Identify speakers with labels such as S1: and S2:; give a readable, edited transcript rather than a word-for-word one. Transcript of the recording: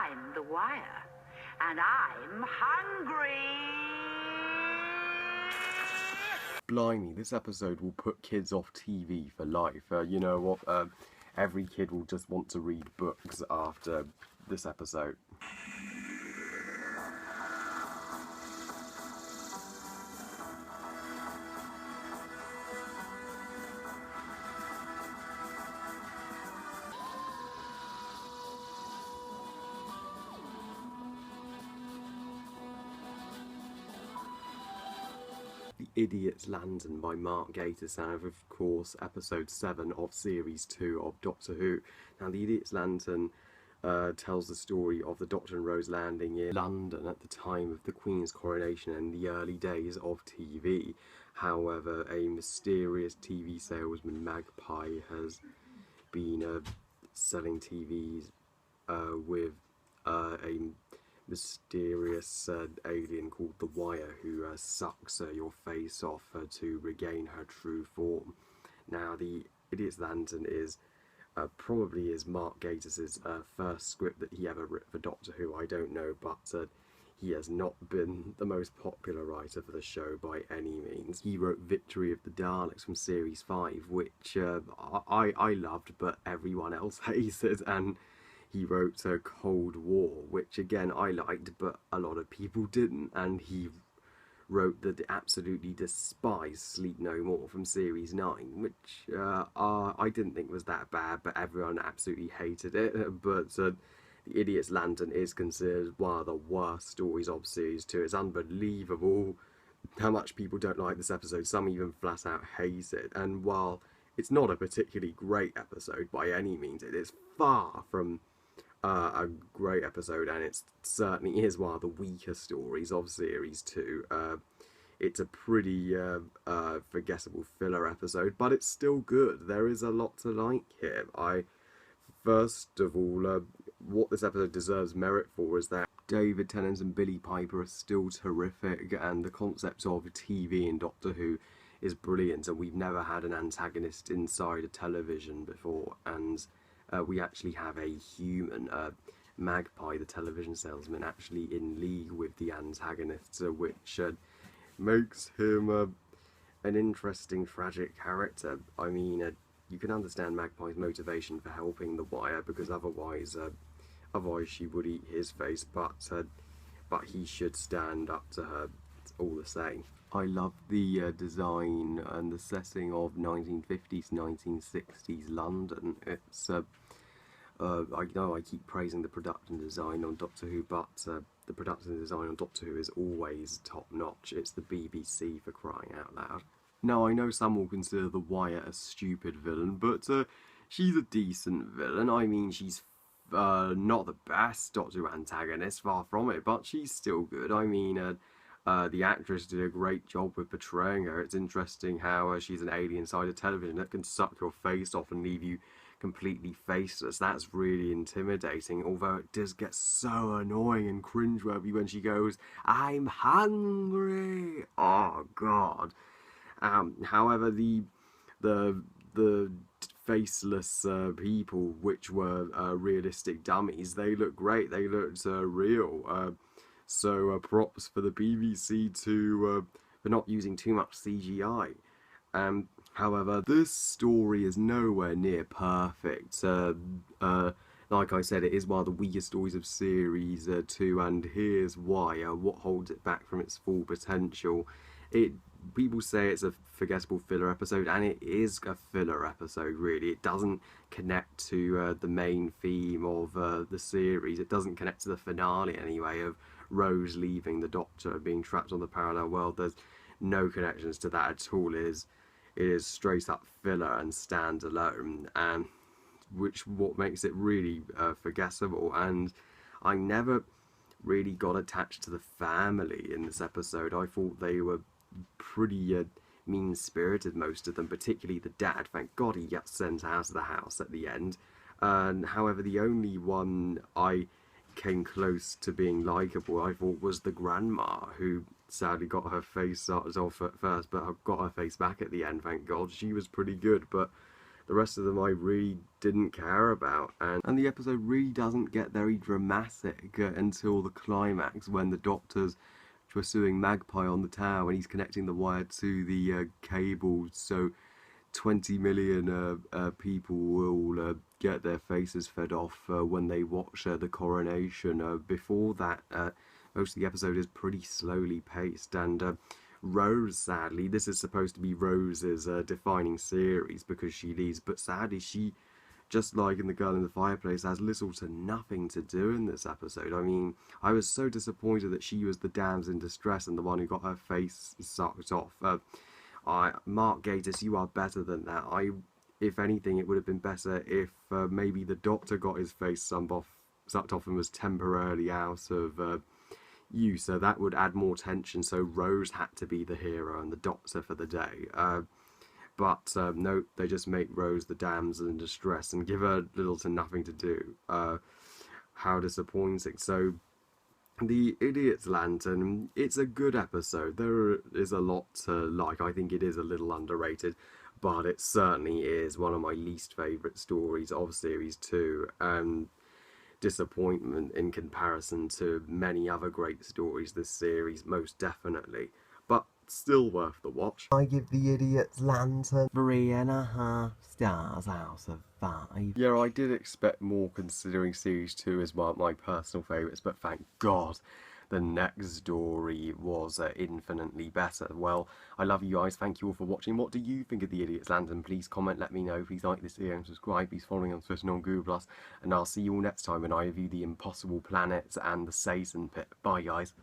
S1: I'm The Wire, and I'm hungry!
S2: Blimey, this episode will put kids off TV for life. You know what? Every kid will just want to read books after this episode. The Idiot's Lantern by Mark Gatiss, and of course episode 7 of series 2 of Doctor Who. Now the Idiot's Lantern tells the story of the Doctor and Rose landing in London at the time of the Queen's coronation and the early days of TV. However, a mysterious TV salesman, Magpie, has been selling TVs with a mysterious alien called The Wire, who sucks your face off to regain her true form. Now, the Idiot's Lantern is probably Mark Gatiss's first script that he ever wrote for Doctor Who. I don't know, but he has not been the most popular writer for the show by any means. He wrote Victory of the Daleks from Series 5, which I loved, but everyone else hated, and he wrote Cold War, which again I liked, but a lot of people didn't, and he wrote the absolutely despised Sleep No More from Series 9, which I didn't think was that bad, but everyone absolutely hated it. But The Idiot's Lantern is considered one of the worst stories of Series 2. It's unbelievable how much people don't like this episode. Some even flat out hate it, and while it's not a particularly great episode by any means, it is far from a great episode, and it certainly is one of the weaker stories of Series 2. It's a pretty forgettable filler episode, but it's still good. There is a lot to like here. First of all, what this episode deserves merit for is that David Tennant and Billie Piper are still terrific, and the concept of TV in Doctor Who is brilliant, and we've never had an antagonist inside a television before, and we actually have a human, Magpie, the television salesman, actually in league with the antagonists, which makes him an interesting, tragic character. I mean, you can understand Magpie's motivation for helping The Wire, because otherwise she would eat his face, but he should stand up to her all the same. I love the design and the setting of 1950s, 1960s London. It's I know I keep praising the production design on Doctor Who, but the production design on Doctor Who is always top notch. It's the BBC, for crying out loud. Now, I know some will consider The Wire a stupid villain, but she's a decent villain. I mean, she's not the best Doctor Who antagonist, far from it, but she's still good. I mean, the actress did a great job with portraying her. It's interesting how she's an alien inside a television that can suck your face off and leave you completely faceless. That's really intimidating, although it does get so annoying and cringeworthy when she goes, "I'm hungry." Oh god. However, the faceless people, which were realistic dummies, they look great. They looked real. So props for the BBC for not using too much CGI. However, this story is nowhere near perfect. Like I said, it is one of the weakest stories of Series 2, and here's why. What holds it back from its full potential. People say it's a forgettable filler episode, and it is a filler episode, really. It doesn't connect to the main theme of the series. It doesn't connect to the finale, anyway, of Rose leaving the Doctor, being trapped on the parallel world. There's no connections to that at all. It is straight up filler and standalone, and what makes it really forgettable. And I never really got attached to the family in this episode. I thought they were pretty mean-spirited, most of them, particularly the dad. Thank God he got sent out of the house at the end. However, the only one I came close to being likeable, I thought, was the grandma, who sadly got her face off at first, but got her face back at the end, thank God. She was pretty good, but the rest of them I really didn't care about. And the episode really doesn't get very dramatic until the climax, when the doctor's pursuing Magpie on the tower and he's connecting the wire to the cable, so 20 million people will get their faces fed off when they watch the coronation. Before that, most of the episode is pretty slowly paced, and Rose, sadly, this is supposed to be Rose's defining series because she leaves, but sadly she, just like in The Girl in the Fireplace, has little to nothing to do in this episode. I mean, I was so disappointed that she was the damsel in distress and the one who got her face sucked off. Mark Gatiss, you are better than that. If anything, it would have been better if maybe the Doctor got his face sucked off and was temporarily out of use. So that would add more tension. So Rose had to be the hero and the Doctor for the day. But no, they just make Rose the damsel in distress and give her little to nothing to do. How disappointing. So, The Idiot's Lantern, it's a good episode. There is a lot to like. I think it is a little underrated, but it certainly is one of my least favourite stories of Series 2. And disappointment in comparison to many other great stories this series, most definitely. But still worth the watch.
S3: I give The Idiot's Lantern 3.5 stars out of 5.
S2: Yeah, I did expect more considering Series 2 is one of my personal favourites, but thank God the next story was infinitely better. Well, I love you guys. Thank you all for watching. What do you think of The Idiot's Lantern? Please comment, let me know. Please like this video and subscribe. Please follow me on Twitter and on Google+. And I'll see you all next time when I review The Impossible Planet and The Satan Pit. Bye, guys.